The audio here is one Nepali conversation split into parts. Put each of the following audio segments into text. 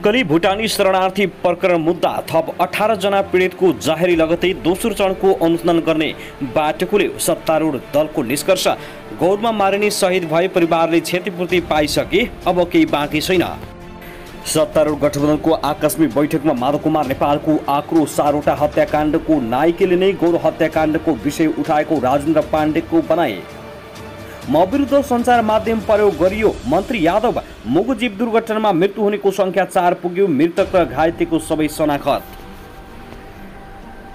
तस्करी भुटानी शरणार्थी प्रकरण मुद्दा थप 18 जना पीडितको जाहेरी लगतै दोस्रो चरणको अनुसन्धान गर्ने बाटोले सत्तारूढ दलको निष्कर्ष। गौरमा मारिने शहीद भए परिवारले क्षतिपूर्ति पाइसके, अब केही बाँकी छैन। सत्तारूढ गठबन्धनको आकस्मिक बैठकमा माधव कुमार नेपालको आक्रोश। सारोटा हत्याकाण्डको नायिकेले नै गौर हत्याकाण्डको विषय उठाएको राजेन्द्र पाण्डेको भनाइ। म विरुद्ध सञ्चार माध्यम प्रयोग गरियो, मन्त्री यादव। मुगु जीव दुर्घटनामा मृत्यु हुनेको संख्या 4 पुग्यो, मृतक र घाइतेको सबै शनाखत।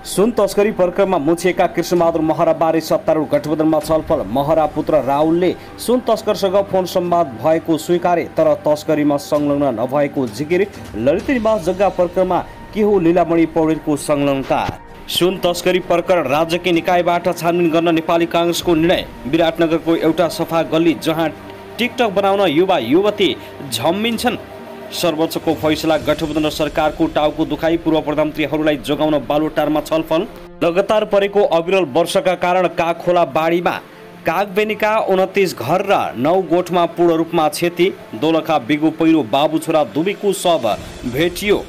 सुन तस्करी प्रकरणमा मुछिएका कृष्णबहादुर महराबारे सत्तारूढ गठबन्धनमा छलफल। महरा पुत्र राहुलले सुन तस्करसँग फोन संवाद भएको स्वीकारे, तर तस्करीमा संलग्न नभएको जिकिर। ललित निवास जग्गा प्रकरणमा के हो लीलामणि पौडेलको संलग्नता? सुन तस्करी प्रकरण राज्यकै निकायबाट छानबिन गर्न नेपाली काङ्ग्रेसको निर्णय। विराटनगरको एउटा सफा गल्ली जहाँ टिकटक बनाउन युवा युवती झम्मिन्छन्। सर्वोच्चको फैसला। गठबन्धन सरकारको टाउको दुखाई। पूर्व प्रधानमन्त्रीहरूलाई जोगाउन बालुटारमा छलफल। लगातार परेको अविरल वर्षाका कारण कागखोला बाढीमा कागबेनीका 29 घर र 9 गोठमा पूर्ण रूपमा क्षति। दोलखा बिगु पहिरो बाबु छोरा दुबीको शव भेटियो।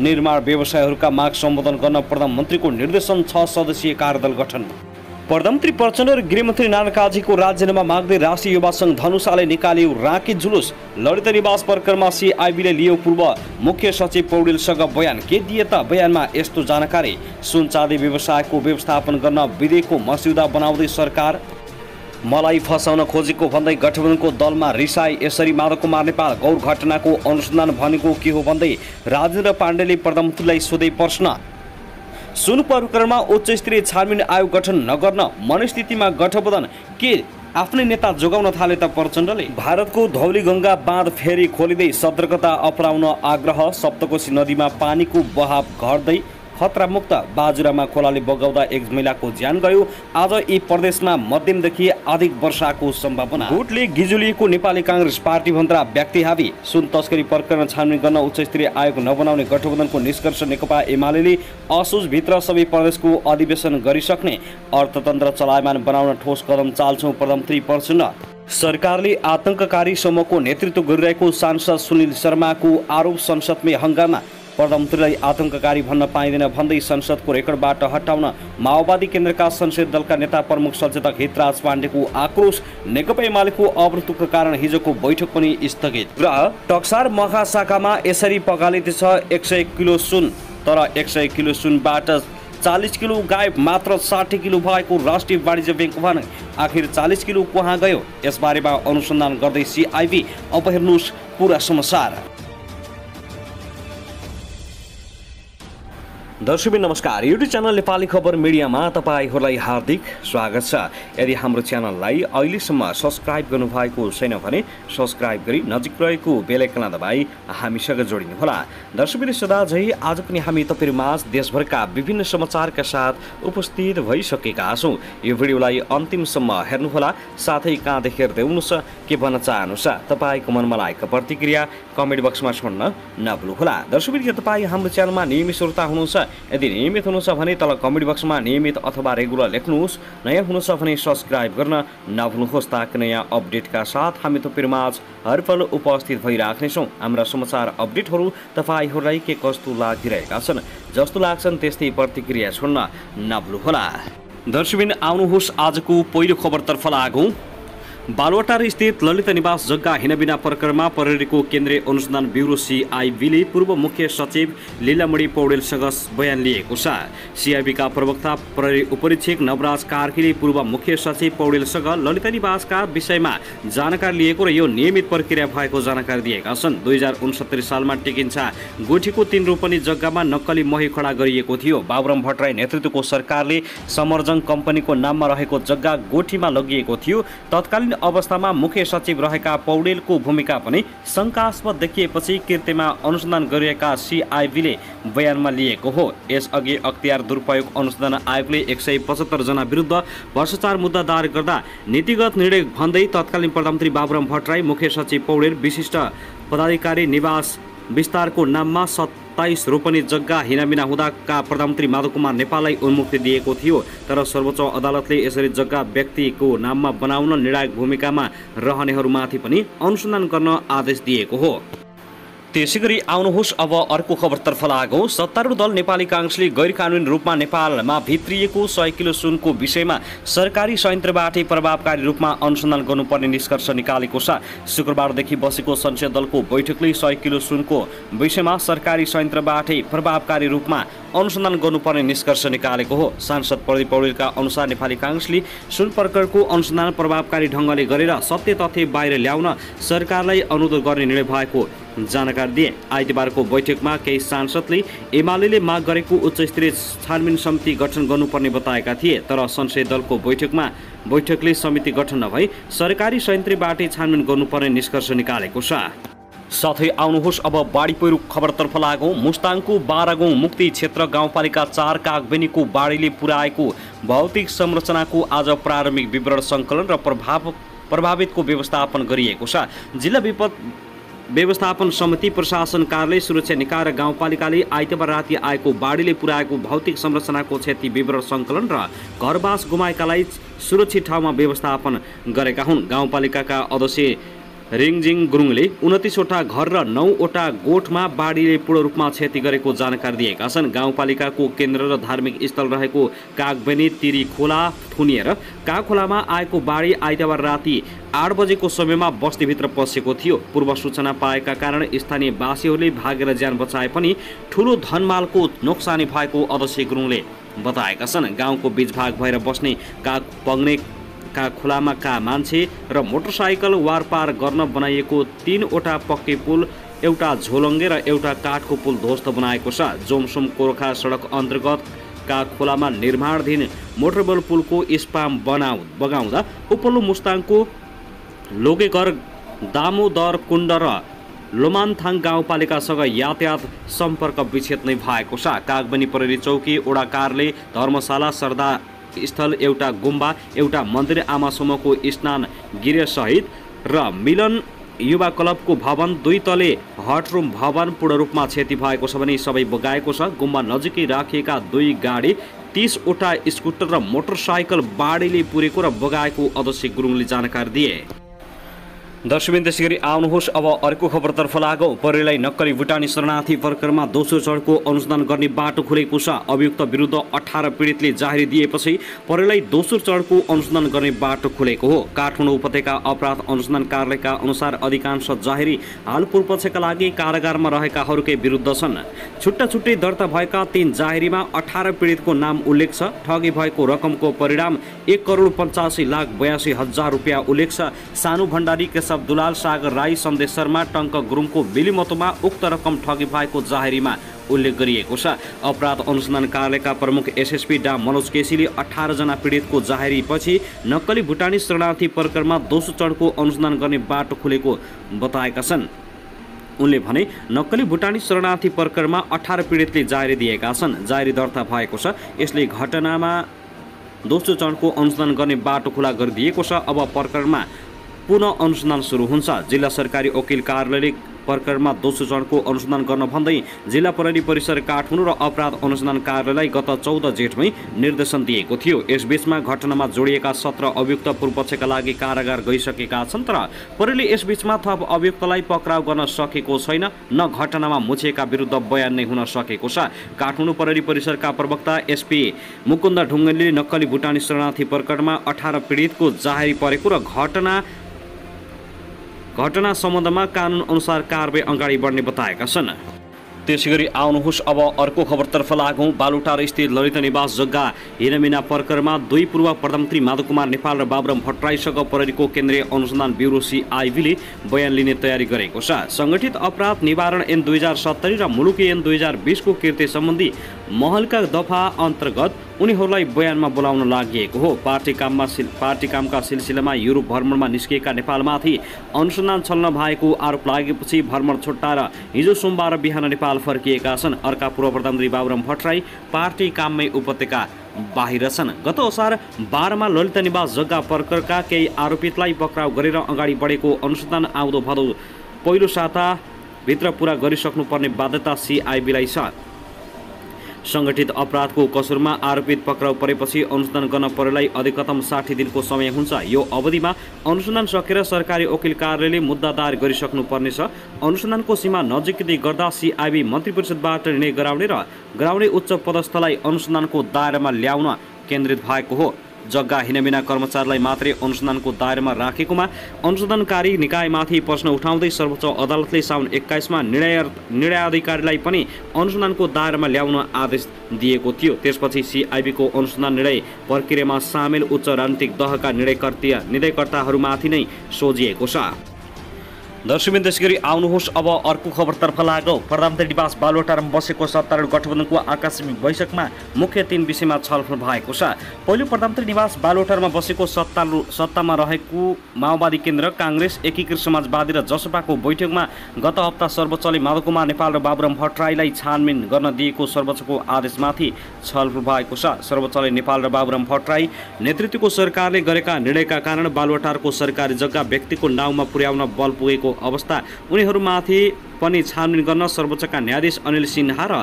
निर्माण व्यवसायहरूका माग सम्बोधन गर्न प्रधानमन्त्रीको निर्देशन। 6 सदस्यीय कार्यदल गठन। प्रधानमन्त्री प्रचण्ड र गृहमन्त्री नारायण काजीको राजीनामा माग्दै राष्ट्रिय युवा सङ्घ धनुषाले निकाल्यो राँकी जुलुस। ललित निवास प्रकरणमा सिआइबीले लियो पूर्व मुख्य सचिव पौडेलसँग बयान। के दिए त बयानमा? यस्तो जानकारी। सुन चाँदी व्यवसायको व्यवस्थापन गर्न विधेयकको मस्यौदा बनाउँदै सरकार। मलाई फसाउन खोजेको भन्दै गठबन्धनको दलमा रिसाई। यसरी माधव कुमार नेपाल। गौर घटनाको अनुसन्धान भनेको के हो भन्दै राजेन्द्र पाण्डेले प्रधानमन्त्रीलाई सोधे प्रश्न। सुन प्रकरणमा उच्च स्तरीय छानबिन आयोग गठन नगर्न मनस्थितिमा गठबन्धन के आफ्नै नेता जोगाउन थाले त प्रचण्डले? भारतको धौलीगङ्गा बाँध फेरि खोलिँदै सतर्कता अपनाउन आग्रह। सप्तकोशी नदीमा पानीको बहाव घट्दै खतरामुक्त। बाजुरामा खोलाले बगाउँदा एक महिलाको ज्यान गयो। आज यी प्रदेशमा मध्यमदेखि अधिक वर्षाको सम्भावना। भोटले गिजुलिएको नेपाली काङ्ग्रेस पार्टीभन्दा व्यक्ति हावी। सुन तस्करी प्रकरण छानबिन गर्न उच्च स्तरीय आयोग नबनाउने गठबन्धनको निष्कर्ष। नेकपा एमाले असोजभित्र सबै प्रदेशको अधिवेशन गरिसक्ने। अर्थतन्त्र चलायमान बनाउन ठोस कदम चाल्छौँ प्रधानमन्त्री प्रचण्ड। सरकारले आतंककारी समूहको नेतृत्व गरिरहेको सांसद सुनिल शर्माको आरोप। संसदमै हङ्गामा। प्रधानमन्त्रीलाई आतंककारी भन्न पाइँदैन भन्दै संसदको रेकर्डबाट हटाउन माओवादी केन्द्रका संसदीय दलका नेता प्रमुख सचेतक हितराज पाण्डेको आक्रोश। नेकपा एमालेको अवरोधका कारण हिजोको बैठक पनि स्थगित। र टक्सार महाशाखामा यसरी पगालिँदैछ 100 किलो सुन, तर 100 किलो सुनबाट 40 किलो गायब। मात्र 60 किलो भएको राष्ट्रिय वाणिज्य ब्याङ्क भन। आखिर 40 किलो कहाँ गयो? यसबारेमा अनुसन्धान गर्दै सिआइबी। अब हेर्नुहोस् पुरा समाचार। दर्शकबिन नमस्कार। युट्युब च्यानल नेपाली खबर मिडियामा तपाईँहरूलाई हार्दिक स्वागत छ। यदि हाम्रो च्यानललाई अहिलेसम्म सब्सक्राइब गर्नुभएको छैन भने सब्सक्राइब गरी नजिक रहेको बेल आइकन दबाई हामीसँग जोडिनुहोला। दर्शकबिन सदा झै आज पनि हामी तपाईँहरूमाझ देशभरका विभिन्न समाचारका साथ उपस्थित भइसकेका छौँ। यो भिडियोलाई अन्तिमसम्म हेर्नुहोला, साथै कहाँ देखेर देउनुहोस्, के भन्न चाहनुहुन्छ तपाईँको मनमा लागेको प्रतिक्रिया कमेन्ट बक्समा छोड्न नभुल्नुहोला। दर्शकबिन के तपाईँ हाम्रो च्यानलमा नियमित श्रोता हुनुहुन्छ? यदि नियमित हुनुहुन्छ भने तल कमेन्ट बक्समा नियमित अथवा रेगुलर लेख्नुहोस्। नयाँ हुनुहुन्छ भने सब्सक्राइब गर्न नभुल्नुहोस्, ताकि नयाँ अपडेटका साथ हामी तपाईँहरूमाझ हरपल उपस्थित भइराख्नेछौँ। हाम्रा समाचार अपडेटहरू तपाईँहरूलाई के कस्तो लागिरहेका छन्, जस्तो लाग्छन् त्यस्तै प्रतिक्रिया छोड्न नभुल्नुहोला। दर्शकबिन आउनुहोस् आजको पहिलो खबरतर्फ लागौँ। बालुवाटार स्थित ललित निवास जग्गा हिँडबिना प्रकरणमा प्रहरीको केन्द्रीय अनुसन्धान ब्युरो सिआइबीले पूर्व मुख्य सचिव लीलामणि पौडेलसँग बयान लिएको छ। सिआइबीका प्रवक्ता प्रहरी उपरीक्षक नवराज कार्कीले पूर्व मुख्य सचिव पौडेलसँग ललित निवासका विषयमा जानकारी लिएको र यो नियमित प्रक्रिया भएको जानकारी दिएका छन्। 2069 सालमा टेकिन्छा गोठीको 3 रोपनी जग्गामा नक्कली मही खडा गरिएको थियो। बाबुराम भट्टराई नेतृत्वको सरकारले समर्जङ कम्पनीको नाममा रहेको जग्गा गोठीमा लगिएको थियो। तत्कालीन अवस्थामा मुख्य सचिव रहेका पौडेलको भूमिका पनि शङ्कास्पद देखिएपछि कृत्यमा अनुसन्धान गरिरहेका सिआइबीले बयानमा लिएको हो। यसअघि अख्तियार दुरुपयोग अनुसन्धान आयोगले 175 जना विरुद्ध भ्रष्टाचार मुद्दा दायर गर्दा नीतिगत निर्णय भन्दै तत्कालीन प्रधानमन्त्री बाबुराम भट्टराई, मुख्य सचिव पौडेल, विशिष्ट पदाधिकारी निवास विस्तारको नाममा 27 रोपनी जग्गा हिनामिना हुँदाका प्रधानमन्त्री माधव कुमार नेपाललाई उन्मुक्ति दिएको थियो। तर सर्वोच्च अदालतले यसरी जग्गा व्यक्तिको नाममा बनाउन निर्णायक भूमिकामा रहनेहरूमाथि पनि अनुसन्धान गर्न आदेश दिएको हो। त्यसैगरी आउनुहोस् अब अर्को खबरतर्फ लागौं। सत्तारूढ दल नेपाली कांग्रेसले गैर कानुनी रूपमा नेपालमा भित्रिएको 100 किलो सुनको विषयमा सरकारी संयन्त्रबाटै प्रभावकारी रूपमा अनुसन्धान गर्नुपर्ने निष्कर्ष निकालेको छ। शुक्रबारदेखि बसेको संसदीय दलको बैठकले 100 किलो सुनको विषयमा सरकारी संयन्त्रबाटै प्रभावकारी रूपमा अनुसन्धान गर्नुपर्ने निष्कर्ष निकालेको हो। सांसद प्रदीप पौडेलका अनुसार नेपाली कांग्रेसले सुन प्रकरणको अनुसन्धान प्रभावकारी ढङ्गले गरेर सत्य तथ्य बाहिर ल्याउन सरकारलाई अनुरोध गर्ने निर्णय भएको जानकारी दिए। आइतबारको बैठकमा केही सांसदले एमाले माग गरेको उच्चस्तरीय छानबिन समिति गठन गर्नुपर्ने बताएका थिए, तर संसदीय दलको बैठकले समिति गठन नभई सरकारी संयन्त्रबाटै छानबिन गर्नुपर्ने निष्कर्ष निकालेको छ। साथै आउनुहोस् अब बाढी पहिरो खबरतर्फ लागौं। मुस्ताङको 12 गाउँ मुक्ति क्षेत्र गाउँपालिका 4 कागबेनीको बाढीले पुर्याएको भौतिक संरचनाको आज प्रारम्भिक विवरण सङ्कलन र प्रभावितको व्यवस्थापन गरिएको छ। जिल्ला विपद व्यवस्थापन समिति, प्रशासन कार्यालय, सुरक्षा निकाय र गाउँपालिकाले आइतबार राति आएको बाढीले पुर्याएको भौतिक संरचनाको क्षति विवरण सङ्कलन र घरबास गुमाएकालाई सुरक्षित ठाउँमा व्यवस्थापन गरेका हुन्। गाउँपालिकाका अध्यक्ष रिङजिङ गुरुङले 29वटा घर र 9वटा गोठमा बाढीले पूर्ण रूपमा क्षति गरेको जानकारी दिएका छन्। गाउँपालिकाको केन्द्र र धार्मिक स्थल रहेको कागबेनी तिरी खोला थुनिएर कागखोलामा आएको बाढी आइतबार राति 8 बजेको समयमा बस्तीभित्र पसेको थियो। पूर्व सूचना पाएका कारण स्थानीय वासीहरूले भागेर ज्यान बचाए पनि ठूलो धनमालको नोक्सानी भएको अध्यक्ष गुरुङले बताएका छन्। गाउँको बीचभाग भएर बस्ने कागपङ्ने खोलामा का मान्छे र मोटरसाइकल वारपार गर्न बनाइएको 3वटा पक्के पुल, एउटा झोलङ्गे र एउटा काठको पुल ध्वस्त बनाएको छ। जोमसोम कोर्खा सडक अन्तर्गत का खोलामा निर्माणाधीन मोटरबल पुलको स्पाम बगाउँदा उपल्लो मुस्ताङको लोगेघर, दामोदर कुण्ड र लोमानथाङ गाउँपालिकासँग यातायात सम्पर्क विच्छेद नै भएको छ। कागबनी प्रहरी चौकी, वडा कार्यालय, धर्मशाला, सरदा स्थल, एउटा गुम्बा, एउटा मन्दिर, आमासम्मको स्नान गृहसहित र मिलन युवा क्लबको भवन, 2 तले हटरुम भवन पूर्ण रूपमा क्षति भएको छ भने सबै बगाएको छ। गुम्बा नजिकै राखिएका 2 गाडी, 30वटा स्कुटर र मोटरसाइकल बाढीले पुरेको र बगाएको अध्यक्ष गुरुङले जानकारी दिए। दर्शकबिन त्यसैगरी आउनुहोस् अब अर्को खबरतर्फ लागौं। प्रहरीलाई नक्कली भुटानी शरणार्थी प्रकरणमा दोस्रो चरणको अनुसन्धान गर्ने बाटो खुलेको छ। अभियुक्त विरुद्ध 18 पीडितले जाहेरी दिएपछि प्रहरीलाई दोस्रो चरणको अनुसन्धान गर्ने बाटो खुलेको हो। काठमाडौँ उपत्यका अपराध अनुसन्धान कार्यालयका अनुसार अधिकांश जाहेरी हाल पूर्वपक्षका लागि कारागारमा रहेकाहरूकै विरुद्ध छन्। छुट्टा छुट्टै दर्ता भएका 3 जाहेरीमा 18 पीडितको नाम उल्लेख छ। ठगी भएको रकमको परिणाम 1,85,82,000 रुपियाँ उल्लेख छ। सानु भण्डारी, केशव दुलाल, सागर राई, सन्देश शर्मा, टङ्क गुरुङको बिलिमतोमा उक्त रकम ठगी भएको जाहेरीमा उल्लेख गरिएको छ। अपराध अनुसन्धान कार्यालयका प्रमुख एसएसपी डा मनोज केसीले 18 जना पीडितको जाहेरीपछि नक्कली भुटानी शरणार्थी प्रकरणमा दोस्रो चरणको अनुसन्धान गर्ने बाटो खुलेको बताएका छन्। उनले भने नक्कली भुटानी शरणार्थी प्रकरणमा 18 पीडितले जाहेरी दिएका छन्। जाहेरी दर्ता भएको छ। यसले घटनामा दोस्रो चरणको अनुसन्धान गर्ने बाटो खुला गरिदिएको छ। अब प्रकरणमा पुनः अनुसन्धान सुरु हुन्छ। जिल्ला सरकारी वकिल कार्यालयले प्रकरणमा दोस्रो चरणको अनुसन्धान गर्न भन्दै जिल्ला प्रहरी परिसर काठमाडौँ र अपराध अनुसन्धान कार्यालयलाई गत 14 जेठमै निर्देशन दिएको थियो। यसबीचमा घटनामा जोडिएका 17 अभियुक्त पूर्वपक्षका लागि कारागार गइसकेका छन्, तर प्रहरीले यसबीचमा थप अभियुक्तलाई पक्राउ गर्न सकेको छैन, न घटनामा मुछिएका विरुद्ध बयान नै हुन सकेको छ। काठमाडौँ प्रहरी परिसरका प्रवक्ता एसपी मुकुन्द ढुङ्गेलले नक्कली भुटानी शरणार्थी प्रकरणमा 18 पीडितको जाहेरी परेको र घटना सम्बन्धमा कानुन अनुसार कारबाही अगाडि बढ्ने बताएका छन्। त्यसैगरी आउनुहोस् अब अर्को खबरतर्फ लागौं। बालुटार स्थित ललित निवास जग्गा हिरामिना प्रकरणमा 2 पूर्व प्रधानमन्त्री माधव कुमार नेपाल र बाबुराम भट्टराईसँग प्रहरीको केन्द्रीय अनुसन्धान ब्युरो सीआईबीले बयान लिने तयारी गरेको छ। संगठित अपराध निवारण ऐन 2070 र मुलुकी ऐन 2020 को कृत्य सम्बन्धी महलका दफा अन्तर्गत उनीहरूलाई बयानमा बोलाउन लागि हो। पार्टी कामका सिलसिलामा युरोप भ्रमणमा निस्किएका नेपालमाथि अनुसन्धान चल्न भएको आरोप लागेपछि भ्रमण छुट्टाएर हिजो सोमबार बिहान नेपाल फर्किएका छन्। अर्का पूर्व प्रधानमन्त्री बाबुराम भट्टराई पार्टी काममै उपत्यका बाहिर छन्। गत असार 12 मा ललित निवास जग्गा प्रकरणका केही आरोपितलाई पक्राउ गरेर अगाडि बढेको अनुसन्धान आउँदो भदौ पहिलो साता भित्र पूरा गरिसक्नुपर्ने बाध्यता सीआईबीलाई छ। सङ्गठित अपराधको कसुरमा आरोपित पक्राउ परेपछि अनुसन्धान गर्न पर्नेलाई अधिकतम 60 दिनको समय हुन्छ। यो अवधिमा अनुसन्धान सकेर सरकारी वकिल कार्यालयले मुद्दा दायर गरिसक्नुपर्नेछ। अनुसन्धानको सीमा नजिकै गर्दा सिआइबी मन्त्री परिषदबाट निर्णय गराउने उच्च पदस्थलाई अनुसन्धानको दायरामा ल्याउन केन्द्रित भएको हो। जग्गा हिँडबिना कर्मचारीलाई मात्रै अनुसन्धानको दायरामा राखेकोमा अनुसन्धानकारी निकायमाथि प्रश्न उठाउँदै सर्वोच्च अदालतले साउन 21मा निर्णय अधिकारीलाई पनि अनुसन्धानको दायरामा ल्याउन आदेश दिएको थियो। त्यसपछि सिआइबीको अनुसन्धान निर्णय प्रक्रियामा सामेल उच्च राजनीतिक दलका निर्णयकर्ताहरूमाथि नै सोझिएको छ। दर्शकबिन त्यसैगरी आउनुहोस् अब अर्को खबरतर्फ लागौँ। प्रधानमन्त्री निवास बालुवाटारमा बसेको सत्तारूढ गठबन्धनको आकस्मिक बैठकमा मुख्य 3 विषयमा छलफल भएको छ। पहिलो, प्रधानमन्त्री निवास बालुवाटारमा बसेको सत्तामा रहेको माओवादी केन्द्र, काङ्ग्रेस, एकीकृत समाजवादी र जसपाको बैठकमा गत हप्ता सर्वोच्चले माधव कुमार नेपाल र बाबुराम भट्टराईलाई छानबिन गर्न दिएको सर्वोच्चको आदेशमाथि छलफल भएको छ। सर्वोच्चले नेपाल र बाबुराम भट्टराई नेतृत्वको सरकारले गरेका निर्णयका कारण बालुवाटारको सरकारी जग्गा व्यक्तिको नाउँमा पुर्याउन बल पुगेको अवस्था उनीहरूमाथि पनि छानबिन गर्न सर्वोच्चका न्यायाधीश अनिल सिन्हा र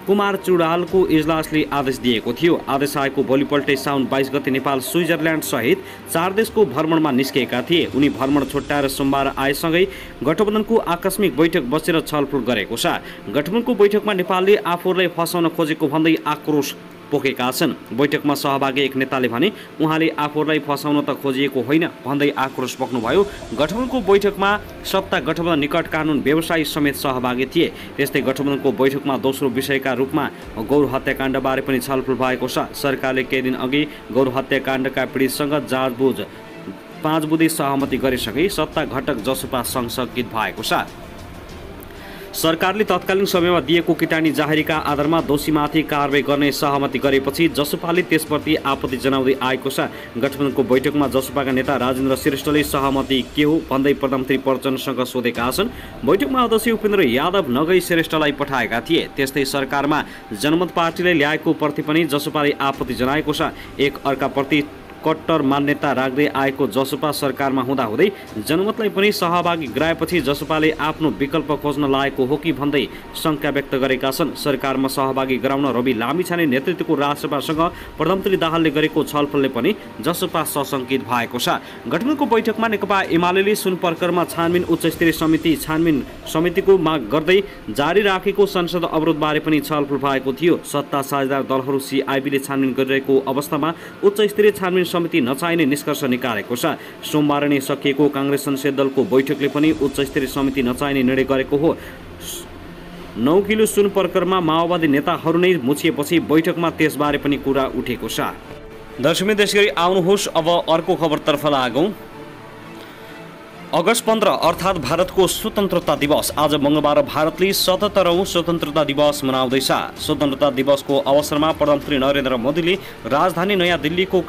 कुमार चुडालको इजलासले आदेश दिएको थियो। आदेश आएको भोलिपल्टै साउन 22 गते नेपाल स्विजरल्यान्ड सहित 4 देशको भ्रमणमा निस्केका थिए। उनी भ्रमण छुट्याएर सोमबार आएसँगै गठबन्धनको आकस्मिक बैठक बसेर छलफल गरेको छ। गठबन्धनको बैठकमा नेपालले आफूलाई फसाउन खोजेको भन्दै आक्रोश पोखेका छन्। बैठकमा सहभागी एक नेताले भने उहाँले आफूलाई फसाउन त खोजिएको होइन भन्दै आक्रोश पोख्नुभयो। गठबन्धनको बैठकमा सत्ता गठबन्धन निकट कानुन व्यवसायी समेत सहभागी थिए। त्यस्तै गठबन्धनको बैठकमा दोस्रो विषयका रूपमा गौर हत्याकाण्डबारे पनि छलफल भएको छ। सरकारले केही दिन अघि गौर हत्याकाण्डका पीडितसँग जाँचबुझ 5 बुँदे सहमति गरिसके सत्ता घटक जसपा संशोधित भएको छ। सरकारले तत्कालीन समयमा दिएको किटानी जाहेरीका आधारमा दोषीमाथि कारबाही गर्ने सहमति गरेपछि जसपाले त्यसप्रति आपत्ति जनाउँदै आएको छ। गठबन्धनको बैठकमा जसपाका नेता राजेन्द्र श्रेष्ठले सहमति के हो भन्दै प्रधानमन्त्री प्रचण्डसँग सोधेका छन्। बैठकमा अध्यक्ष उपेन्द्र यादव नगई श्रेष्ठलाई पठाएका थिए। त्यस्तै सरकारमा जनमत पार्टीले ल्याएको प्रति पनि जसपाले आपत्ति जनाएको छ। एक अर्काप्रति कट्टर मान्यता राख्दै आएको जसपा सरकारमा हुँदाहुँदै जनमतलाई पनि सहभागी गराएपछि जसपाले आफ्नो विकल्प खोज्न लागेको हो कि भन्दै शङ्का व्यक्त गरेका छन्। सरकारमा सहभागी गराउन रवि लामिछाने नेतृत्वको राजसभासँग प्रधानमन्त्री दाहालले गरेको छलफलले पनि जसपा सशङ्कित भएको छ। गठबन्धनको बैठकमा नेकपा एमाले सुनपर्करमा छानबिन समितिको माग गर्दै जारी राखेको संसद अवरोधबारे पनि छलफल भएको थियो। सत्ता साझेदार दलहरू सिआइबीले छानबिन गरिरहेको अवस्थामा उच्च स्तरीय छानबिन समिति नचाहिने निष्कर्ष निकालेको छ। सोमबार नै सकिएको काङ्ग्रेस संसदीय दलको बैठकले पनि उच्च स्तरीय समिति नचाहिने निर्णय गरेको हो। 9 किलो सुन प्रकरणमा माओवादी नेताहरू नै मुछिएपछि बैठकमा त्यसबारे पनि कुरा उठेको छ। दर्शकबिन त्यसैगरी आउनुहोस् अब अर्को खबरतर्फ लागौँ। अगस्त 15 अर्थात् भारतको स्वतन्त्रता दिवस। आज मङ्गलबार भारतले 77औं स्वतन्त्रता दिवस मनाउँदैछ। स्वतन्त्रता दिवसको अवसरमा प्रधानमन्त्री नरेन्द्र मोदीले राजधानी नयाँ दिल्लीको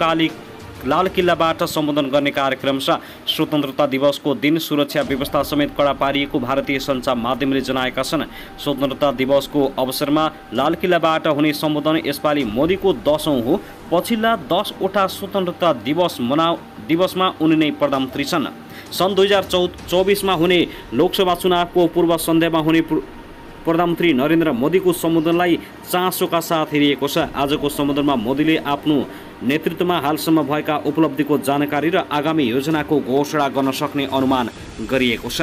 लाल किल्लाबाट सम्बोधन गर्ने कार्यक्रम छ। स्वतन्त्रता दिवसको दिन सुरक्षा व्यवस्था समेत कडा पारिएको भारतीय सञ्चार माध्यमले जनाएका छन्। स्वतन्त्रता दिवसको अवसरमा लाल किल्लाबाट हुने सम्बोधन यसपालि मोदीको 10औं हो। पछिल्ला 10वटा स्वतन्त्रता दिवसमा उनी नै प्रधानमन्त्री छन्। सन् 2024 मा हुने लोकसभा चुनावको पूर्व सन्ध्यामा हुने प्रधानमन्त्री नरेन्द्र मोदीको सम्बोधनलाई चासोका साथ हेरिएको छ। आजको सम्बोधनमा मोदीले आफ्नो नेतृत्वमा हालसम्म भएका उपलब्धिको जानकारी र आगामी योजनाको घोषणा गर्न सक्ने अनुमान गरिएको छ।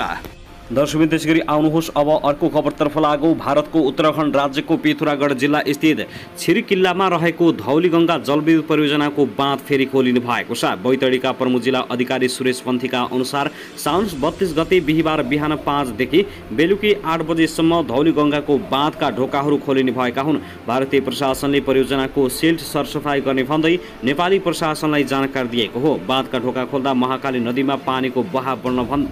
दर्शकबिन त्यसैगरी आउनुहोस् अब अर्को खबरतर्फ लागौँ। भारतको उत्तराखण्ड राज्यको पिथौरागढ जिल्ला स्थित छिरकिल्लामा रहेको धौलीगङ्गा जलविद्युत परियोजनाको बाँध फेरि खोलिनु भएको छ। बैतडीका प्रमुख जिल्ला अधिकारी सुरेश पन्थीका अनुसार साउन 32 गते बिहिबार बिहान 5 देखि बेलुकी 8 बजेसम्म धौलीगङ्गाको बाँधका ढोकाहरू खोलिने भएका हुन्। भारतीय प्रशासनले परियोजनाको सिल्ट सरसफाई गर्ने भन्दै नेपाली प्रशासनलाई जानकारी दिएको हो। बाँधका ढोका खोल्दा महाकाली नदीमा पानीको बहाव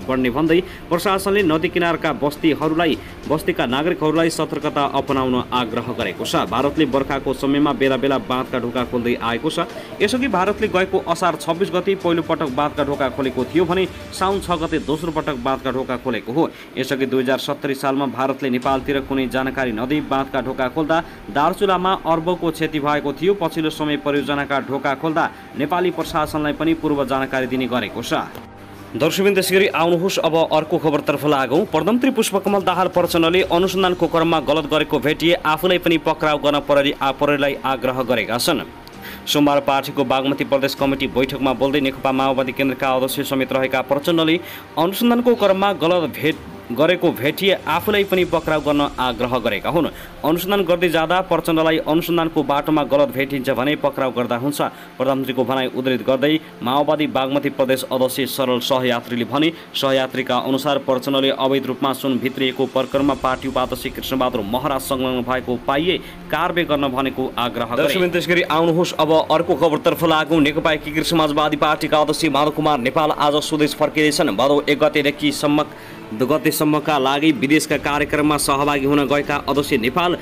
बढ्ने भन्दै प्रशासनले नदी किनारका बस्तीका नागरिकहरूलाई सतर्कता अपनाउन आग्रह गरेको छ। भारतले बर्खाको समयमा बेला बेला बाँधका ढोका खोल्दै आएको छ। यसअघि भारतले गएको असार 26 गते पहिलो पटक बाँधका ढोका खोलेको थियो भने साउन 6 गते दोस्रो पटक बाँधका ढोका खोलेको हो। यसअघि 2070 सालमा भारतले नेपालतिर कुनै जानकारी नदिई बाँधका ढोका खोल्दा दार्चुलामा अर्बौंको क्षति भएको थियो। पछिल्लो समय परियोजनाका ढोका खोल्दा नेपाली प्रशासनलाई पनि पूर्व जानकारी दिने गरेको छ। दर्शकबिन त्यसैगरी आउनुहोस् अब अर्को खबरतर्फ लागौँ। प्रधानमन्त्री पुष्पकमल दाहाल प्रचण्डले अनुसन्धानको क्रममा गलत गरेको भेटिए आफूलाई पनि पक्राउ गर्न प्रहरीलाई आग्रह गरेका छन्। सोमबार पार्टीको बागमती प्रदेश कमिटी बैठकमा बोल्दै नेकपा माओवादी केन्द्रका अध्यक्ष समेत रहेका प्रचण्डले अनुसन्धानको क्रममा गलत गरेको भेटिए आफूलाई पनि पक्राउ गर्न आग्रह गरेका हुन्। अनुसन्धान गर्दै जाँदा प्रचण्डलाई अनुसन्धानको बाटोमा गलत भेटिन्छ भने पक्राउ गर्दा हुन्छ। प्रधानमन्त्रीको भनाइ उद्धृत गर्दै माओवादी बागमती प्रदेश अध्यक्ष सरल सहयात्रीले भने सहयात्रीका अनुसार प्रचण्डले अवैध रूपमा सुन भित्रिएको प्रकरणमा पार्टी उपाध्यक्ष कृष्णबहादुर महरा संलग्न भएको पाइए कारबाही गर्न भनेको आग्रह गरे। त्यसगरी आउनुहोस् अब अर्को खबरतर्फ लागौँ। नेकपा एकीकृत समाजवादी पार्टीका अध्यक्ष माधव कुमार नेपाल आज स्वदेश फर्किँदैछन्। भदौ 1 गतेसम्मका लागि विदेशका कार्यक्रममा सहभागी हुन गएका अध्यक्ष नेपाल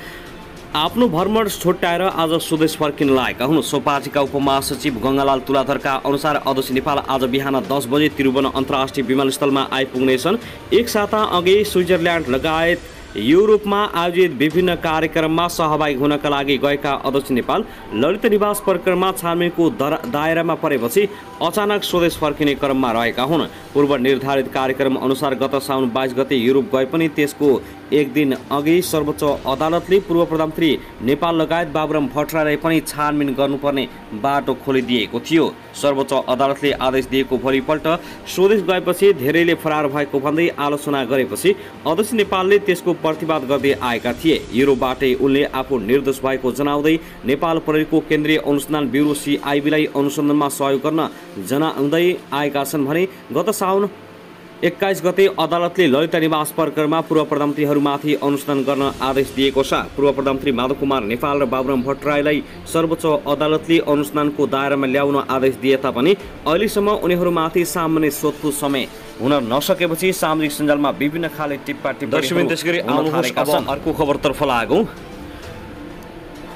आफ्नो भ्रमण छुट्याएर आज स्वदेश फर्किन लागेका हुन्। सो पार्टीका उपमहासचिव गङ्गालाल तुलाधरका अनुसार अध्यक्ष नेपाल आज बिहान 10 बजे त्रिभुवन अन्तर्राष्ट्रिय विमानस्थलमा आइपुग्नेछन्। एक साता अघि स्विजरल्यान्ड लगायत युरोपमा आयोजित विभिन्न कार्यक्रममा सहभागी हुनका लागि गएका अध्यक्ष नेपाल ललित निवास प्रकरणमा छानबिनको दायरामा परेपछि अचानक स्वदेश फर्किने क्रममा रहेका हुन्। पूर्व निर्धारित कार्यक्रम अनुसार गत साउन 22 गते युरोप गए पनि त्यसको एक दिन अघि सर्वोच्च अदालतले पूर्व प्रधानमन्त्री नेपाल लगायत बाबुराम भट्टराईलाई पनि छानबिन गर्नुपर्ने बाटो खोलिदिएको थियो। सर्वोच्च अदालतले आदेश दिएको भोलिपल्ट स्वदेश गएपछि धेरैले फरार भएको भन्दै आलोचना गरेपछि अध्यक्ष नेपालले त्यसको प्रतिवाद गर्दै आएका थिए। युरोपबाटै उनले आफू निर्दोष भएको जनाउँदै नेपाल प्रहरीको केन्द्रीय अनुसन्धान ब्युरो CIB-लाई अनुसन्धानमा सहयोग गर्न जनाउँदै आएका छन् भने गत साउन 21 गते अदालतले ललित निवास प्रकरणमा पूर्व प्रधानमन्त्रीहरूमाथि अनुसन्धान गर्न आदेश दिएको छ। पूर्व प्रधानमन्त्री माधव कुमार नेपाल र बाबुराम भट्टराईलाई सर्वोच्च अदालतले अनुसन्धानको दायरामा ल्याउन आदेश दिए तापनि अहिलेसम्म उनीहरूमाथि सामान्य सोधपुछ समय हुन नसकेपछि सामाजिक सञ्जालमा विभिन्न खाले टिप्पणी अर्को खबरतर्फ लागौँ।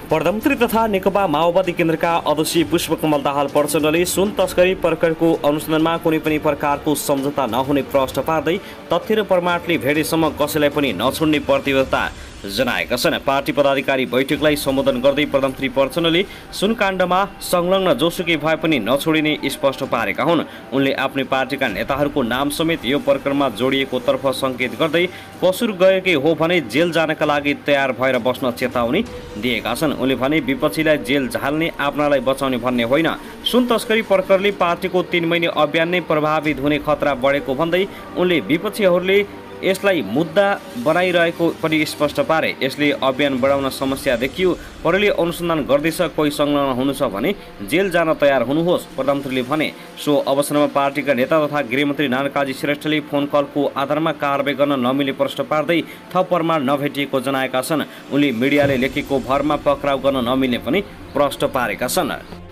प्रधानमन्त्री तथा नेकपा माओवादी केन्द्रका अध्यक्ष पुष्पकमल दाहाल प्रचण्डले सुन तस्करी प्रकरणको अनुसन्धानमा कुनै पनि प्रकारको सम्झौता नहुने प्रश्न पार्दै तथ्य र प्रमाणले भेटेसम्म कसैलाई पनि नछोड्ने प्रतिबद्धता जनाएका छन्। पार्टी पदाधिकारी बैठकलाई सम्बोधन गर्दै प्रधानमन्त्री प्रचण्डले सुनकाण्डमा संलग्न जोसुकै भए पनि नछोडिने स्पष्ट पारेका हुन्। उनले आफ्नै पार्टीका नेताहरूको नाम समेत यो प्रकरणमा जोडिएको तर्फ सङ्केत गर्दै कसुर गएकै हो भने जेल जानका लागि तयार भएर बस्न चेतावनी दिएका छन्। उनले भने विपक्षीलाई जेल झाल्ने आफ्नालाई बचाउने भन्ने होइन। सुन तस्करी प्रकरणले पार्टीको 3 महिने अभियान नै प्रभावित हुने खतरा बढेको भन्दै उनले विपक्षीहरूले यसलाई मुद्दा बनाइरहेको पनि स्पष्ट पारे। यसले अभियान बढाउन समस्या देखियो। प्रहरीले अनुसन्धान गर्दैछ, कोही संलग्न हुनु छ भने जेल जान तयार हुनुहोस्, प्रधानमन्त्रीले भने। सो अवसरमा पार्टीका नेता तथा गृहमन्त्री नारायणकाजी श्रेष्ठले फोन कलको आधारमा कारबाही गर्न नमिल्ने प्रश्न पार्दै थप प्रमाण नभेटिएको जनाएका छन्। उनले मिडियाले लेखेको भरमा पक्राउ गर्न नमिल्ने पनि प्रश्न पारेका छन्।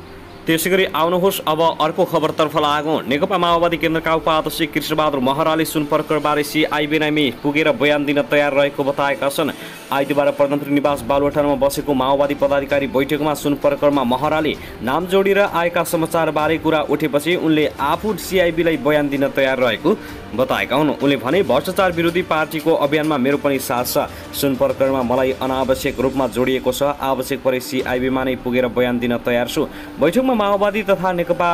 त्यसैगरी आउनुहोस् अब अर्को खबरतर्फ लागौँ। नेकपा माओवादी केन्द्रका उपाध्यक्ष कृष्णबहादुर महराले सुन प्रकरणबारे CIB-मै पुगेर बयान दिन तयार रहेको बताएका छन्। आइतबार प्रधानमन्त्री निवास बालुवाटारमा बसेको माओवादी पदाधिकारी बैठकमा सुन प्रकरणमा महराले नाम जोडेर आएका समाचारबारे कुरा उठेपछि उनले आफू CIB-लाई बयान दिन तयार रहेको बताएका हुन्। उनले भने भ्रष्टाचार विरोधी पार्टीको अभियानमा मेरो पनि साथ छ। सुन प्रकरणमा मलाई अनावश्यक रूपमा जोडिएको छ। आवश्यक परे CIB-मा नै पुगेर बयान दिन तयार छु। बैठकमा माओवादी तथा नेकपा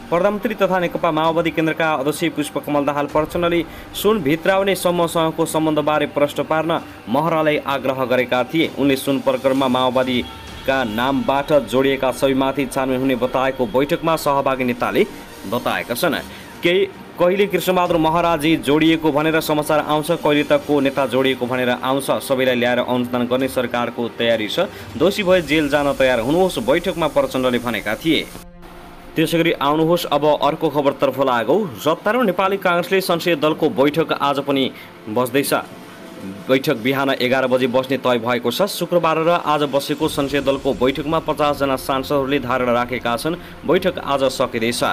प्रधानमन्त्री तथा नेकपा माओवादी केन्द्रका अध्यक्ष पुष्पकमल दाहाल प्रचण्डले सुन भित्राउने समूहसँगको सम्बन्धबारे प्रश्न पार्न महरालाई आग्रह गरेका थिए। उनले सुन प्रकरणमा माओवादीका नामबाट जोडिएका सबैमाथि छानबिन हुने बताएको बैठकमा सहभागी नेताले बताएका छन्। कहिले कृष्णबहादुर महराजी जोडिएको भनेर समाचार आउँछ, कहिले त को नेता जोडिएको भनेर आउँछ। सबैलाई ल्याएर अनुसन्धान गर्ने सरकारको तयारी छ। दोषी भए जेल जान तयार हुनुहोस्, बैठकमा प्रचण्डले भनेका थिए। त्यसैगरी आउनुहोस् अब अर्को खबरतर्फ लागौँ। 17औं नेपाली काङ्ग्रेसले संसदीय दलको बैठक आज पनि बस्दैछ। बैठक बिहान 11 बजे बस्ने तय भएको छ। शुक्रबार र आज बसेको संसदीय दलको बैठकमा 50 जना सांसदहरूले धारणा राखेका छन्। बैठक आज सकिँदैछ।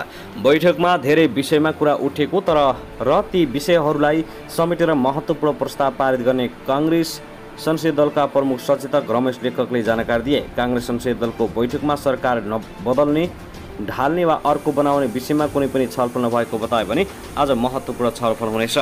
बैठकमा धेरै विषयमा कुरा उठेको र ती विषयहरूलाई समेटेर महत्त्वपूर्ण प्रस्ताव पारित गर्ने काङ्ग्रेस संसदीय दलका प्रमुख सचेतक रमेश लेखकले जानकारी दिए। काङ्ग्रेस संसदीय दलको बैठकमा सरकार बदल्ने, ढाल्ने वा अर्को बनाउने विषयमा कुनै पनि छलफल नभएको बताए भने आज महत्त्वपूर्ण छलफल हुनेछ।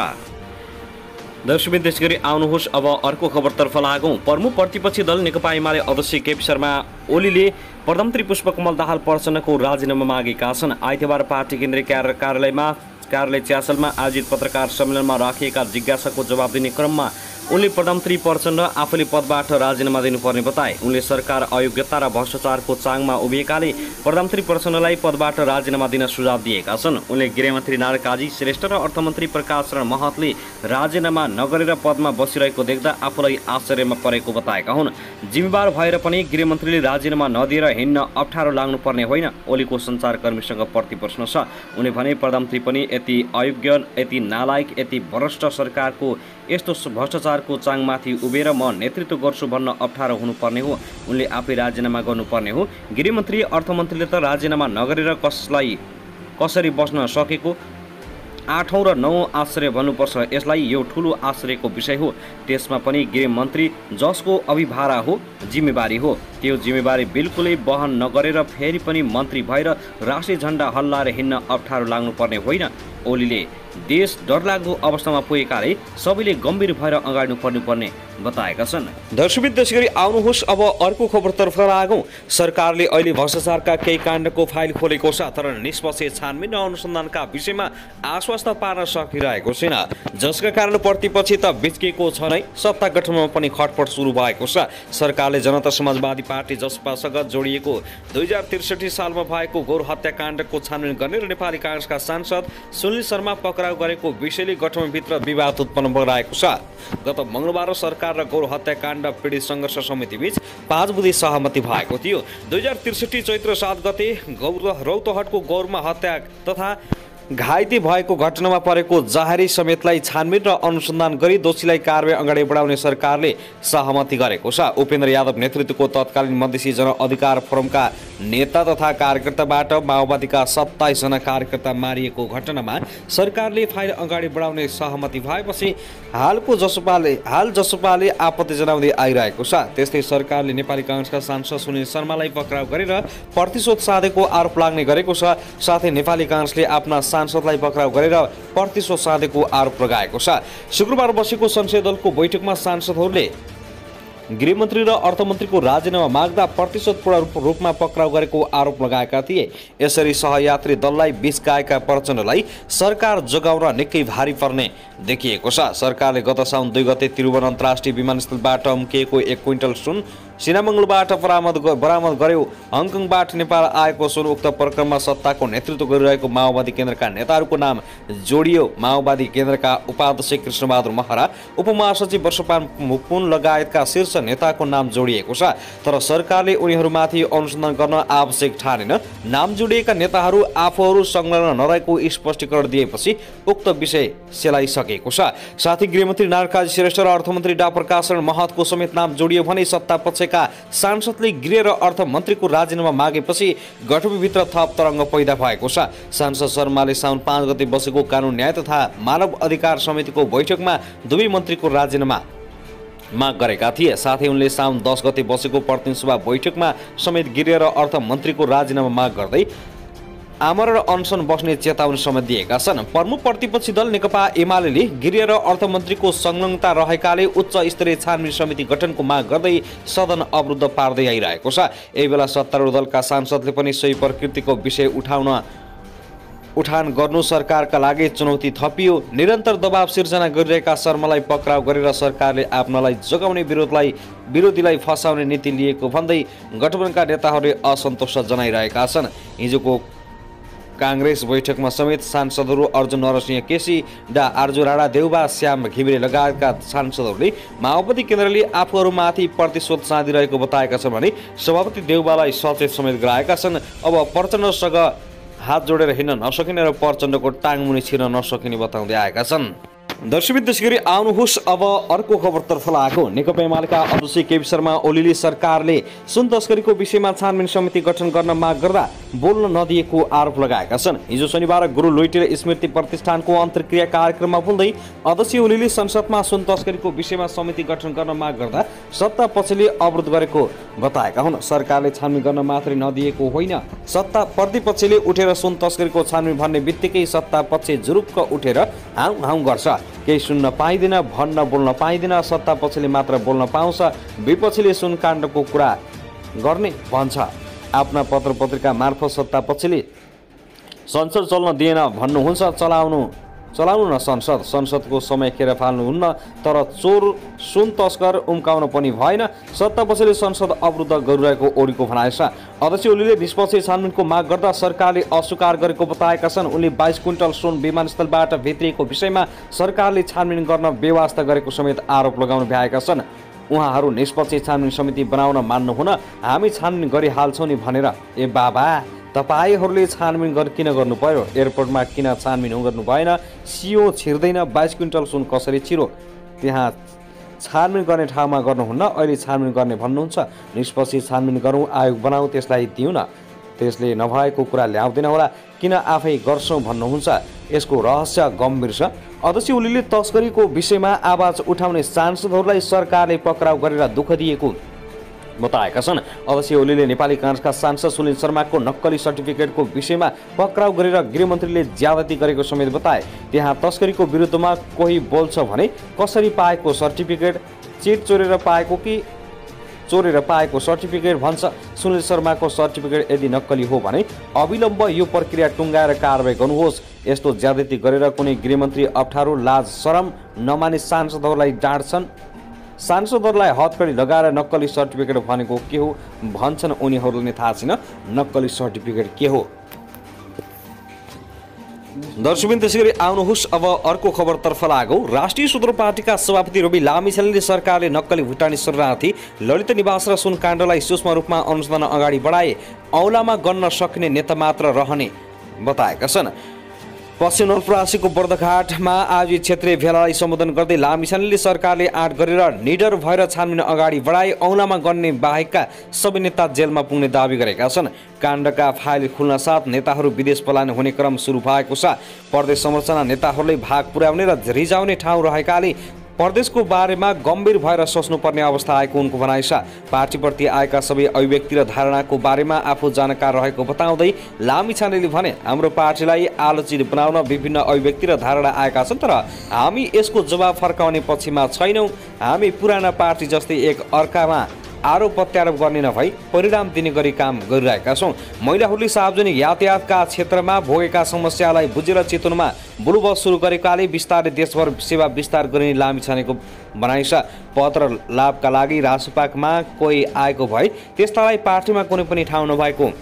दर्शकबिन त्यसगरी आउनुहोस् अब अर्को खबरतर्फ लागौँ। प्रमुख प्रतिपक्षी दल नेकपा एमाले अध्यक्ष केपी शर्मा ओलीले प्रधानमन्त्री पुष्पकमल दाहाल प्रचण्डको राजीनामा मागेका छन्। आइतबार पार्टी केन्द्रीय कार्यालयमा कार्यालय च्यासलमा आयोजित पत्रकार सम्मेलनमा राखिएका जिज्ञासाको जवाब दिने क्रममा उनले प्रधानमन्त्री प्रचण्ड आफूले पदबाट राजीनामा दिनुपर्ने बताए। उनले सरकार अयोग्यता र भ्रष्टाचारको चाङमा उभिएकाले प्रधानमन्त्री प्रचण्डलाई पदबाट राजीनामा दिन सुझाव दिएका छन्। उनले गृहमन्त्री नारायण श्रेष्ठ र अर्थमन्त्री प्रकाश शरण महतले राजीनामा नगरेर पदमा बसिरहेको देख्दा आफूलाई आश्चर्यमा परेको बताएका हुन्। जिम्मेवार भएर पनि गृहमन्त्रीले राजीनामा नदिएर हिँड्न अप्ठ्यारो लाग्नुपर्ने होइन, ओलीको सञ्चारकर्मीसँग प्रतिप्रश्न छ। उनले भने प्रधानमन्त्री पनि यति अयोग्य, यति नालायक, यति भ्रष्ट सरकारको यस्तो भ्रष्टाचारको चाङमाथि उभिएर म नेतृत्व गर्छु भन्न अप्ठ्यारो हुनुपर्ने हो। उनले आफै राजीनामा गर्नुपर्ने हो। गृहमन्त्री अर्थमन्त्रीले त राजीनामा नगरेर कसरी बस्न सकेको 8औं र 9औं आश्चर्य भन्नुपर्छ। यसलाई यो ठुलो आश्चर्यको विषय हो। त्यसमा पनि गृहमन्त्री जसको अभिभारा हो, जिम्मेवारी हो, त्यो जिम्मेवारी बिल्कुलै वहन नगरेर फेरि पनि मन्त्री भएर राष्ट्रिय झण्डा हल्लाएर हिँड्न अप्ठ्यारो लाग्नुपर्ने होइन। ओलीले देश डरलाग्दो अवस्थामा पुगेकाले सबैले गम्भीर भएर अगाडि पर्नुपर्ने बताएका छन्। दर्शकवृन्द, त्यसैगरी आउनुहोस् अब अर्को खबरतर्फ लागौँ। सरकारले अहिले भ्रष्टाचारका केही काण्डको फाइल खोलेको छ, तर निष्पक्ष छानबिन र अनुसन्धानका विषयमा आश्वस्त पार्न सकिरहेको छैन, जसका कारण प्रतिपक्ष त बिच्केको छ नै, सत्ता गठनमा पनि खटपट सुरु भएको छ। सरकारले जनता समाजवादी पार्टी जसपासँग जोडिएको 2063 सालमा भएको गौर हत्याकाण्डको छानबिन गर्ने र नेपाली काङ्ग्रेसका सांसद सुनिल शर्मा पक्राउ गरेको विषयले गठबन्धनभित्र विवाद उत्पन्न भइरहेको छ। गत मंगलबार सरकार र गौर हत्याकाण्ड पीडित संघर्ष समिति बीच 5 बुँदे सहमति भएको थियो। 2063 चैत्र 7 गते रौतहटको गौरमा हत्या तथा घाइते भएको घटनामा परेको जाहेरी समेतलाई छानबिन र अनुसन्धान गरी दोषीलाई कारबाही अगाडि बढाउने सरकारले सहमति गरेको छ। उपेन्द्र यादव नेतृत्वको तत्कालीन मधेसी जन अधिकार फोरमका नेता तथा कार्यकर्ताबाट माओवादीका 27 जना कार्यकर्ता मारिएको घटनामा सरकारले फाइल अगाडि बढाउने सहमति भएपछि हाल जसपाले आपत्ति जनाउँदै आइरहेको छ। त्यस्तै सरकारले नेपाली काङ्ग्रेसका सांसद सुनिल शर्मालाई पक्राउ गरेर प्रतिशोध साधेको आरोप लाग्ने गरेको छ। साथै नेपाली काङ्ग्रेसले आफ्ना सांसदलाई पक्राउ गरेर प्रतिशोध साधेको आरोप लगाएको छ। शुक्रबार बसेको संसदीय दलको बैठकमा सांसदहरूले गृहमन्त्री र अर्थमन्त्रीको राजीनामा माग्दा प्रतिशोधपूर्ण रूपमा पक्राउ गरेको आरोप लगाएका थिए। यसरी सहयात्री दललाई बिच्काएका प्रचण्डलाई सरकार जोगाउन निकै भारी पर्ने देखिएको छ। सरकारले गत साउन 2 गते त्रिभुवन अन्तर्राष्ट्रिय विमानस्थलबाट उम्किएको 1 क्विन्टल सुन सिनामङ्गलबाट बरामद गर्यो। हङकङबाट नेपाल आएको सुन उक्त प्रकरणमा सत्ताको नेतृत्व गरिरहेको माओवादी केन्द्रका नेताहरूको नाम जोडियो। माओवादी केन्द्रका उपाध्यक्ष कृष्णबहादुर महरा, उपमहासचिव वर्षपाल मुकुन लगायतका शीर्ष नेताको नाम जोडिएको छ, तर सरकारले उनीहरूमाथि अनुसन्धान गर्न आवश्यक ठानेन। नाम जोडिएका नेताहरू आफूहरू संलग्न नरहेको स्पष्टीकरण दिएपछि उक्त विषय सेलाइसकेको छ। साथै गृहमन्त्री नारायण श्रेष्ठ र अर्थमन्त्री डा प्रकाश शरण महतको समेत नाम जोडियो भने सत्ता पक्षका सांसदले गृह र अर्थमन्त्रीको राजीनामा मागेपछि गठबन्धनभित्र थप तरङ्ग पैदा भएको छ। सांसद शर्माले साउन 5 गते बसेको कानुन न्याय तथा मानव अधिकार समितिको बैठकमा दुवै मन्त्रीको राजीनामा माग गरेका थिए। साथै उनले साउन 10 गते बसेको प्रतिनिधि सभा बैठकमा समेत गृह र अर्थमन्त्रीको राजीनामा माग गर्दै आमरण र अनसन बस्ने चेतावनी समेत दिएका छन्। प्रमुख प्रतिपक्षी दल नेकपा एमाले गृह र अर्थमन्त्रीको संलग्नता रहेकाले उच्च स्तरीय छानबिन समिति गठनको माग गर्दै सदन अवरुद्ध पार्दै आइरहेको छ। यही बेला सत्तारूढ दलका सांसदले पनि सोही प्रकृतिको विषय उठान गर्नु सरकारका लागि चुनौती थपियो। निरन्तर दबाव सिर्जना गरिरहेका शर्मालाई पक्राउ गरेर सरकारले आफ्नालाई जोगाउने विरोधीलाई फसाउने नीति लिएको भन्दै गठबन्धनका नेताहरूले असन्तोष जनाइरहेका छन्। हिजोको काङ्ग्रेस बैठकमा समेत सांसदहरू अर्जुन नरसिंह केसी, डा आर्जु राणा देउबा, श्याम घिमिरे लगायतका सांसदहरूले माओवादी केन्द्रले आफूहरूमाथि प्रतिशोध साधिरहेको बताएका छन् भने सभापति देउबालाई सचेत समेत गराएका छन्। अब प्रचण्डसँग हात जोडेर हिँड्न नसकिने र प्रचण्डको टाङमुनि छिर्न नसकिने बताउँदै आएका छन्। दर्शकवृन्द, त्यसैगरी आउनुहोस् अब अर्को खबरतर्फ लागौँ। नेकपा एमालेका अध्यक्ष केपी शर्मा ओलीले सरकारले सुन तस्करीको विषयमा छानबिन समिति गठन गर्न माग गर्दा बोल्न नदिएको आरोप लगाएका छन्। हिजो शनिबार गुरु लुइटेल स्मृति प्रतिष्ठानको अन्तर्क्रिया कार्यक्रममा बोल्दै अध्यक्ष ओलीले संसदमा सुन तस्करीको विषयमा समिति गठन गर्न माग गर्दा सत्ता पक्षले अवरोध गरेको बताएका हुन्। सरकारले छानबिन गर्न मात्रै नदिएको होइन, सत्ता प्रतिपक्षले उठेर सुन तस्करीको छानबिन भन्ने बित्तिकै सत्ता पक्ष जुरुक्क उठेर हाउ हाउ गर्छ। केही सुन्न पाइँदैन, भन्न बोल्न पाइँदैन, सत्ता पक्षले मात्र बोल्न पाउँछ, विपक्षीले सुन काण्डको कुरा गर्ने भन्छ। आफ्ना पत्र पत्रिका मार्फत सत्ता पक्षले संसद चल्न दिएन भन्नुहुन्छ, चलाउनु न संसदको समय खेर फाल्नुहुन्न, तर चोर सुन तस्कर उम्काउन पनि भएन। सत्तापक्षले संसद अवरुद्ध गरिरहेको ओलीको भनाइ छ। अध्यक्ष ओलीले निष्पक्ष छानबिनको माग गर्दा सरकारले अस्वीकार गरेको बताएका छन्। उनले 22 क्विन्टल सुन विमानस्थलबाट भित्रिएको विषयमा सरकारले छानबिन गर्न बेवास्ता गरेको समेत आरोप लगाउन भ्याएका छन्। उहाँहरू निष्पक्ष छानबिन समिति बनाउन मान्नुहुन, हामी छानबिन गरिहाल्छौँ नि भनेर। ए बाबा, तपाईहरूले छानबिन किन गर्नु पर्यो? एयरपोर्टमा किन छानबिन गर्नु भएन? सियो छिर्दैन, 22 क्विन्टल सुन कसरी छिरो? त्यहाँ छानबिन गर्ने ठाउँमा गर्नुहुन्न, अहिले छानबिन गर्ने भन्नुहुन्छ। निष्पक्ष छानबिन गरौँ, आयोग बनाऊ, त्यसलाई दिउँ न। त्यसले नभएको कुरा ल्याउँदैन होला, किन आफै गर्छौँ भन्नुहुन्छ? यसको रहस्य गम्भीर छ। अध्यक्ष ओलीले तस्करीको विषयमा आवाज उठाउने सांसदहरूलाई सरकारले पक्राउ गरेर दुःख दिएको बताएका छन्। अध्यक्ष ओलीले नेपाली काङ्ग्रेसका सांसद सुनिल शर्माको नक्कली सर्टिफिकेटको विषयमा पक्राउ गरेर गृहमन्त्रीले ज्यादती गरेको समेत बताए। त्यहाँ तस्करीको विरुद्धमा कोही बोल्छ भने कसरी पाएको सर्टिफिकेट, चिट चोरेर पाएको कि चोरेर पाएको सर्टिफिकेट भन्छ। सुनिल शर्माको सर्टिफिकेट यदि नक्कली हो भने अविलम्ब यो प्रक्रिया टुङ्गाएर कारबाही गर्नुहोस्। यस्तो ज्यादती गरेर कुनै गृहमन्त्री अप्ठ्यारो, लाज शरम नमाने सांसदहरूलाई डाँट्छन्। सांसदहरूलाई हतकडी लगाएर नक्कली सर्टिफिकेट भनेको के हो भन्छन्, उनीहरूलाई नै थाहा छैन नक्कली सर्टिफिकेट के हो। दर्शकबिन, त्यसैगरी आउनुहोस् अब अर्को खबरतर्फ लागौँ। राष्ट्रिय स्वतन्त्र पार्टीका सभापति रवि लामिछानेले सरकारले नक्कली भुटानी शरणार्थी ललित निवास र सुनकाण्डलाई सूक्ष्म रूपमा अनुसन्धान अगाडि बढाए औँलामा गन्न सक्ने नेता मात्र रहने बताएका छन्। पश्चिम नवलपरासीको बर्दघाटमा आयोजित क्षेत्रीय भेलालाई सम्बोधन गर्दै लामिछानेले सरकारले आँट गरेर निडर भएर छानबिन अगाडि बढाए, औँलामा गर्ने बाहेकका सबै नेता जेलमा पुग्ने दावी गरेका छन्। काण्डका फाइल खुल्न साथ नेताहरू विदेश पलायन हुने क्रम सुरु भएको छ। प्रदेश संरचना नेताहरूले भाग पुर्याउने र रिजाउने ठाउँ रहेकाले प्रदेशको बारेमा गम्भीर भएर सोच्नुपर्ने अवस्था आएको उनको भनाइ छ। पार्टीप्रति आएका सबै अभिव्यक्ति र धारणाको बारेमा आफू जानकार रहेको बताउँदै लामिछानेले भने, हाम्रो पार्टीलाई आलोचित बनाउन विभिन्न अभिव्यक्ति र धारणा आएका छन्, तर हामी यसको जवाब फर्काउने पक्षमा छैनौँ। हामी पुराना पार्टी जस्तै एक अर्कामा आरोप प्रत्यारोप गर्ने नभई परिणाम दिने गरी काम गरिरहेका छौँ। महिलाहरूले सार्वजनिक यातायातका क्षेत्रमा भोगेका समस्यालाई बुझेर चितवनमा ब्लू बस सुरु गरेकाले बिस्तारै देशभर सेवा विस्तार गरिने लामिछानेको भनाइ छ। पद र लाभका लागि राजसभामा कोही आएको भए त्यस्तालाई पार्टीमा कुनै पनि ठाउँ नभएको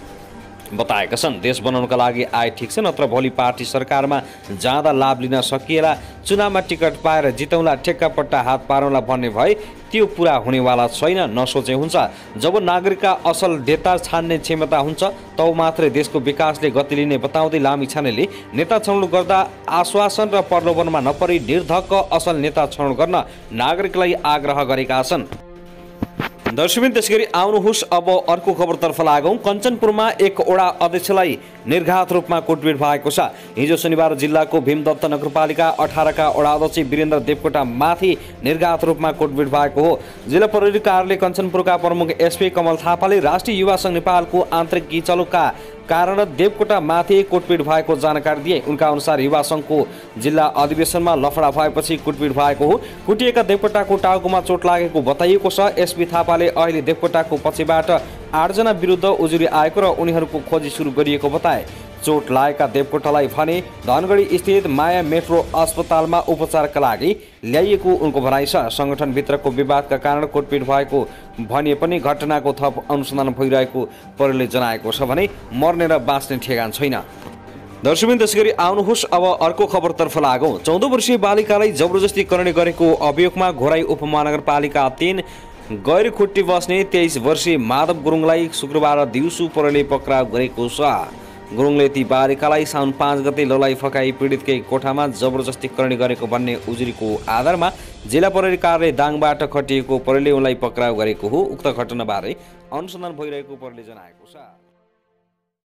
बताएका छन्। देश बनाउनका लागि आए ठिक छ, नत्र भोलि पार्टी सरकारमा जाँदा लाभ लिन सकिएला, चुनावमा टिकट पाएर जितौँला, ठेक्कापट्टा हात पारौँला भन्ने भए त्यो पुरा हुनेवाला छैन, नसोचे हुन्छ। जब नागरिकका असल नेता छान्ने क्षमता हुन्छ तब मात्रै देशको विकासले गति लिने बताउँदै लामिछानेले नेता छनौट गर्दा आश्वासन र प्रलोभनमा नपरी निर्धक्क असल नेता छनौट गर्न नागरिकलाई आग्रह गरेका छन्। दर्शकबिन, त्यसैगरी आउनुहोस् अब अर्को खबरतर्फ लागौँ। कञ्चनपुरमा एक वडा अध्यक्षलाई निर्घात रूपमा कुटपिट भएको छ। हिजो शनिबार जिल्लाको भीमदत्त नगरपालिका 18 का वडा अध्यक्ष वीरेन्द्र देवकोटा माथि निर्घात रूपमा कुटपिट भएको हो। जिल्ला प्रहरी कार्यालय कञ्चनपुरका प्रमुख एसपी कमल थापाले राष्ट्रिय युवा सङ्घ नेपालको आन्तरिक गिचलोका कारण देवकोटा माथि कुटपिट भएको जानकारी दिए। उनका अनुसार युवा सङ्घको जिल्ला अधिवेशनमा लफडा भएपछि कुटपिट भएको हो। कुटिएका देवकोटाको टाउकोमा चोट लागेको बताइएको छ। एसपी थापाले अहिले देवकोटाको पछिबाट 8 जना विरुद्ध उजुरी आएको र उनीहरूको खोजी सुरु गरिएको बताए। चोट लागेका देवकोटालाई भने धनगढी स्थित माया मेट्रो अस्पतालमा उपचारका लागि ल्याइएको उनको भनाइ छ। सङ्गठनभित्रको विवादका कारण कुटपिट भएको भनिए पनि घटनाको थप अनुसन्धान भइरहेको प्रहरीले जनाएको छ भने मर्ने र बाँच्ने ठेगान छैन। दर्शकबिन, त्यसैगरी आउनुहोस् अब अर्को खबरतर्फ लागौँ। 14 वर्षीय बालिकालाई जबरजस्ती करणे गरेको अभियोगमा घोराई उपमहानगरपालिका 3 गैर खुट्टी बस्ने 23 वर्षीय माधव गुरुङलाई शुक्रबार दिउँसो प्रहरीले पक्राउ गरेको छ। गुरुङले ती बालिकालाई साउन 5 गते ललाई फकाई पीडितकै कोठामा जबरजस्ती करणे गरेको भन्ने उजुरीको आधारमा जिल्ला प्रहरी कार्यालय दाङबाट खटिएको प्रहरीले उनलाई पक्राउ गरेको हो। उक्त घटनाबारे अनुसन्धान भइरहेको प्रहरीले जनाएको छ।